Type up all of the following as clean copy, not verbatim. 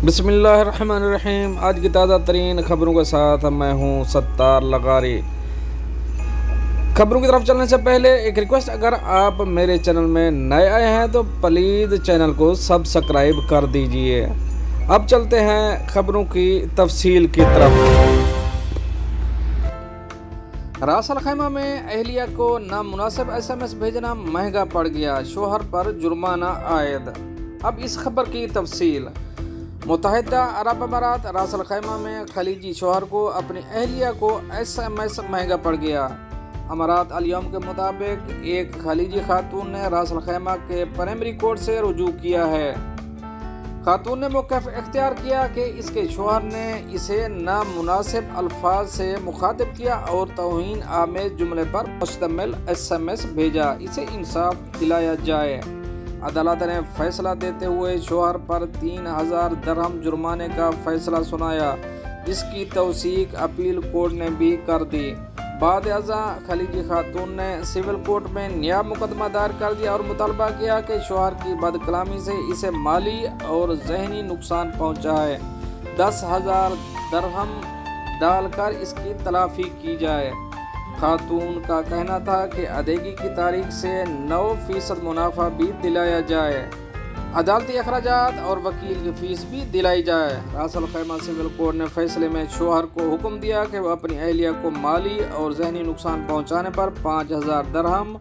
بسم اللہ الرحمن الرحیم۔ آج کی تازہ ترین خبروں کے ساتھ میں ہوں ستار لغاری۔ خبروں کی طرف چلنے سے پہلے ایک ریکویسٹ، اگر آپ میرے چینل میں نئے آئے ہیں تو پلیز چینل کو سبسکرائب کر دیجئے۔ اب چلتے ہیں خبروں کی تفصیل کی طرف۔ راس الخیمہ میں اہلیہ کو نامناسب SMS بھیجنا مہنگا پڑ گیا، شوہر پر جرمانہ عائد۔ اب اس خبر کی تفصیل۔ متحدہ عرب امارات راس الخیمہ میں خلیجی شوہر کو اپنی اہلیہ کو SMS مہنگا پڑ گیا۔ امارات الیوم کے مطابق ایک خلیجی خاتون نے راس الخیمہ کے پرائمری کورٹ سے رجوع کیا ہے۔ خاتون نے موقف اختیار کیا کہ اس کے شوہر نے اسے نامناسب الفاظ سے مخاطب کیا اور توہین آمیز جملے پر مشتمل SMS بھیجا، اسے انصاف دلایا جائے۔ عدالت نے فیصلہ دیتے ہوئے شوہر پر 3000 درہم جرمانے کا فیصلہ سنایا۔ اس کی توثیق اپیل کورٹ نے بھی کر دی۔ بعد ازاں خلیجی خاتون نے سول کورٹ میں نیا مقدمہ دائر کر دیا اور مطالبہ کیا کہ شوہر کی بد کلامی سے اسے مالی اور ذہنی نقصان پہنچا ہے، 10,000 درہم ڈال کر اس کی تلافی کی جائے۔ خاتون کا کہنا تھا کہ ادائیگی کی تاریخ سے 9% منافع بھی دلایا جائے، عدالتی اخراجات اور وکیل کی فیس بھی دلائی جائے۔ راس الخیمہ سول کورٹ نے فیصلے میں شوہر کو حکم دیا کہ وہ اپنی اہلیہ کو مالی اور ذہنی نقصان پہنچانے پر 5,000 درہم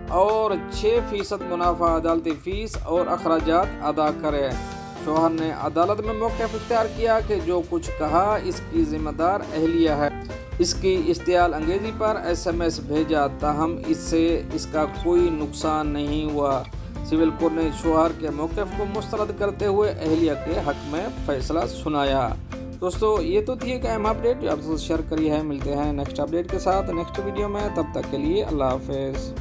اور 6% منافع عدالتی فیس اور اخراجات ادا کرے۔ شوہر نے عدالت میں موقف اختیار کیا کہ جو کچھ کہا اس کی ذمہ دار اہلیہ ہے، اس کی اشتعال انگیزی پر SMS بھیجا، تاہم اس سے اس کا کوئی نقصان نہیں ہوا۔ سول کورٹ نے شوہر کے موقف کو مسترد کرتے ہوئے اہلیہ کے حق میں فیصلہ سنایا۔ دوستو، یہ تو تھی ایک اہم اپڈیٹ جو آپ سے شیئر کری ہے۔ ملتے ہیں نیکسٹ اپڈیٹ کے ساتھ نیکسٹ ویڈیو میں، تب تک کے لیے اللہ حافظ۔